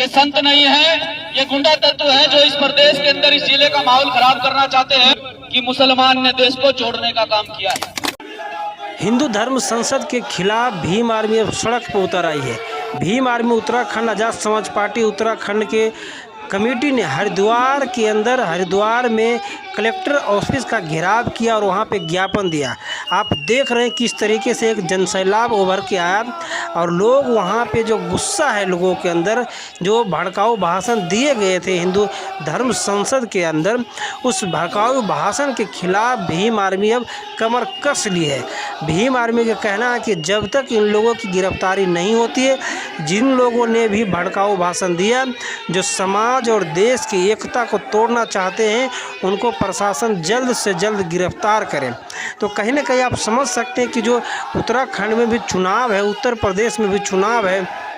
ये संत नहीं है, ये गुंडा तत्व है जो इस प्रदेश के अंदर इस जिले का माहौल खराब करना चाहते हैं कि मुसलमान ने देश को छोड़ने का काम किया है। हिंदू धर्म संसद के खिलाफ भीम आर्मी अब सड़क पर उतर आई है। भीम आर्मी उत्तराखंड आज़ाद समाज पार्टी उत्तराखंड के कमेटी ने हरिद्वार में कलेक्टर ऑफिस का घेराव किया और वहां पे ज्ञापन दिया। आप देख रहे हैं किस तरीके से एक जनसैलाब उभर के आया और लोग वहां पे जो गुस्सा है लोगों के अंदर, जो भड़काऊ भाषण दिए गए थे हिंदू धर्म संसद के अंदर, उस भड़काऊ भाषण के खिलाफ भीम आर्मी अब कमर कस ली है। भीम आर्मी का कहना है कि जब तक इन लोगों की गिरफ्तारी नहीं होती है, जिन लोगों ने भी भड़काऊ भाषण दिया, जो समाज और देश की एकता को तोड़ना चाहते हैं, उनको प्रशासन जल्द से जल्द गिरफ्तार करें। तो कहीं ना कहीं आप समझ सकते हैं कि जो उत्तराखंड में भी चुनाव है, उत्तर प्रदेश में भी चुनाव है,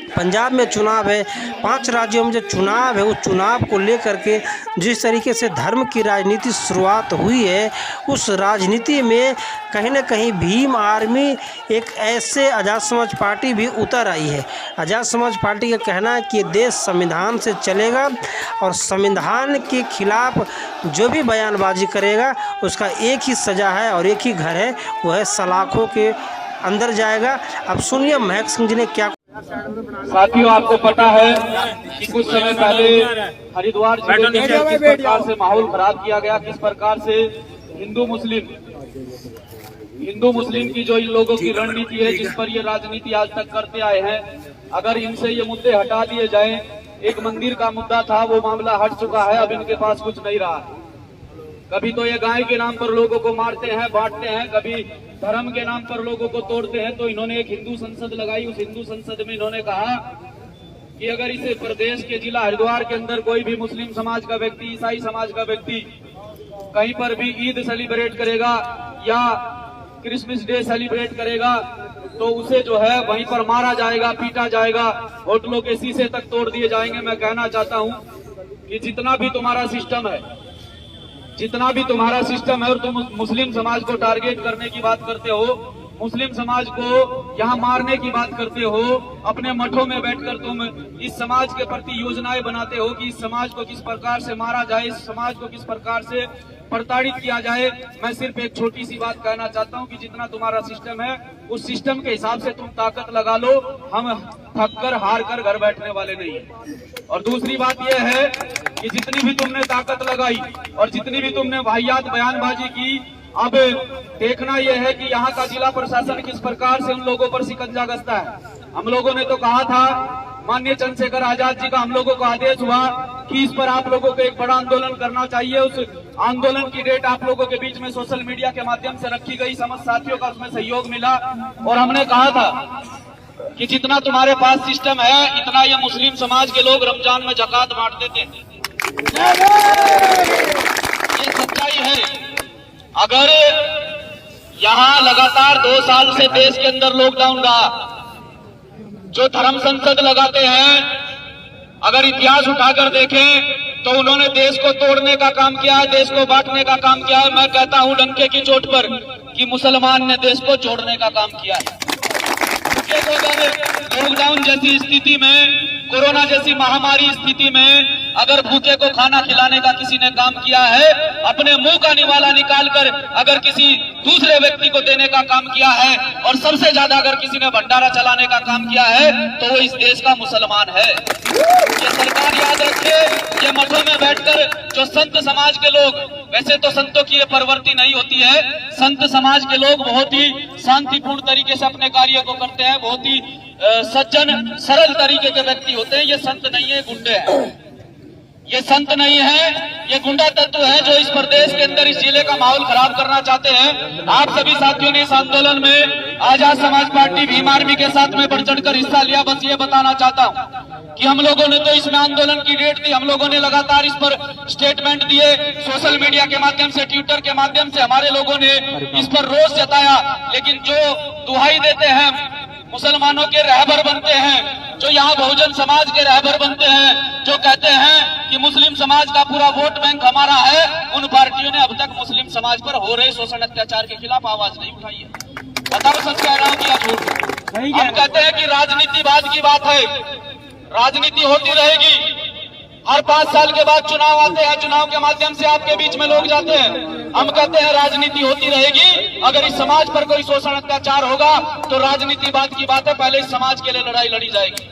पंजाब में चुनाव है, 5 राज्यों में जो चुनाव है, उस चुनाव को लेकर के जिस तरीके से धर्म की राजनीति शुरुआत हुई है, उस राजनीति में कहीं ना कहीं भीम आर्मी एक ऐसे आज़ाद समाज पार्टी भी उतर आई है। आज़ाद समाज पार्टी का कहना है कि देश संविधान से चलेगा और संविधान के खिलाफ जो भी बयानबाजी करेगा उसका एक ही सज़ा है और एक ही घर है, वो है सलाखों के अंदर जाएगा। अब सुनिए महक सिंह जी ने क्या। साथियों, आपको पता है कि कुछ समय पहले हरिद्वार जिले के अंदर किस प्रकार से माहौल खराब किया गया, किस प्रकार से हिंदू मुस्लिम की जो इन लोगों की रणनीति है, जिस पर ये राजनीति आज तक करते आए हैं, अगर इनसे ये मुद्दे हटा दिए जाएं, एक मंदिर का मुद्दा था, वो मामला हट चुका है, अब इनके पास कुछ नहीं रहा है। कभी तो ये गाय के नाम पर लोगों को मारते हैं, बांटते हैं, कभी धर्म के नाम पर लोगों को तोड़ते हैं। तो इन्होंने एक हिंदू संसद लगाई, उस हिंदू संसद में इन्होंने कहा कि अगर इसे प्रदेश के जिला हरिद्वार के अंदर कोई भी मुस्लिम समाज का व्यक्ति, ईसाई समाज का व्यक्ति कहीं पर भी ईद सेलिब्रेट करेगा या क्रिसमस डे सेलिब्रेट करेगा, तो उसे जो है वहीं पर मारा जाएगा, पीटा जाएगा, होटलों के शीशे तक तोड़ दिए जाएंगे। मैं कहना चाहता हूं कि जितना भी तुम्हारा सिस्टम है और तुम मुस्लिम समाज को टारगेट करने की बात करते हो, मुस्लिम समाज को यहाँ मारने की बात करते हो, अपने मठों में बैठकर तुम इस समाज के प्रति योजनाएं बनाते हो कि इस समाज को किस प्रकार से मारा जाए, इस समाज को किस प्रकार से प्रताड़ित किया जाए। मैं सिर्फ एक छोटी सी बात कहना चाहता हूं कि जितना तुम्हारा सिस्टम है, उस सिस्टम के हिसाब से तुम ताकत लगा लो, हम थक कर हार कर घर बैठने वाले नहीं है। और दूसरी बात यह है कि जितनी भी तुमने ताकत लगाई और जितनी भी तुमने वाहियात बयानबाजी की, अब देखना यह है कि यहाँ का जिला प्रशासन किस प्रकार से उन लोगों पर शिकंजा कसता है। हम लोगों ने तो कहा था, माननीय चंद्रशेखर आजाद जी का हम लोगों को आदेश हुआ कि इस पर आप लोगों को एक बड़ा आंदोलन करना चाहिए। उस आंदोलन की डेट आप लोगों के बीच में सोशल मीडिया के माध्यम से रखी गई, समस्त साथियों का उसमें सहयोग मिला और हमने कहा था कि जितना तुम्हारे पास सिस्टम है, इतना ये मुस्लिम समाज के लोग रमजान में ज़कात बांट देते हैं। ये सच्चाई है। अगर यहाँ लगातार 2 साल से देश के अंदर लॉकडाउन रहा, जो धर्म संसद लगाते हैं, अगर इतिहास उठाकर देखें तो उन्होंने देश को तोड़ने का काम किया है, देश को बांटने का काम किया है। मैं कहता हूं डंके की चोट पर कि मुसलमान ने देश को छोड़ने का काम किया है। लॉकडाउन जैसी स्थिति में, कोरोना जैसी महामारी स्थिति में अगर भूखे को खाना खिलाने का किसी ने काम किया है, अपने मुंह का निवाला निकालकर अगर किसी दूसरे व्यक्ति को देने का काम किया है, और सबसे ज्यादा अगर किसी ने भंडारा चलाने का काम किया है, तो वो इस देश का मुसलमान है। ये सरकार याद रखे, ये मठों में बैठकर जो संत समाज के लोग, वैसे तो संतों की ये प्रवृत्ति नहीं होती है, संत समाज के लोग बहुत ही शांतिपूर्ण तरीके से अपने कार्य को करते हैं, बहुत ही सज्जन सरल तरीके के व्यक्ति होते हैं। ये संत नहीं है, गुंडे हैं। ये संत नहीं है, ये गुंडा तत्व है जो इस प्रदेश के अंदर इस जिले का माहौल खराब करना चाहते हैं। आप सभी साथियों ने इस आंदोलन में आजाद समाज पार्टी भीम आर्मी के साथ में बढ़ चढ़कर हिस्सा लिया। बस ये बताना चाहता हूं कि हम लोगों ने तो इसमें आंदोलन की डेट दी, हम लोगों ने लगातार इस पर स्टेटमेंट दिए, सोशल मीडिया के माध्यम से, ट्विटर के माध्यम से हमारे लोगों ने इस पर रोष जताया। लेकिन जो दुहाई देते हैं, मुसलमानों के रहबर बनते हैं, जो यहाँ बहुजन समाज के रहबर बनते हैं, जो कहते हैं कि मुस्लिम समाज का पूरा वोट बैंक हमारा है, उन पार्टियों ने अब तक मुस्लिम समाज पर हो रहे शोषण अत्याचार के खिलाफ आवाज नहीं उठाई है। बताओ सच कह रहा हूँ कि झूठ? हम कहते हैं कि राजनीतिवाद की बात है, राजनीति होती रहेगी। हर 5 साल के बाद चुनाव आते हैं, चुनाव के माध्यम से आपके बीच में लोग जाते हैं। हम कहते हैं राजनीति होती रहेगी। अगर इस समाज पर कोई शोषण अत्याचार होगा तो राजनीति बात की बात है, पहले इस समाज के लिए लड़ाई लड़ी जाएगी।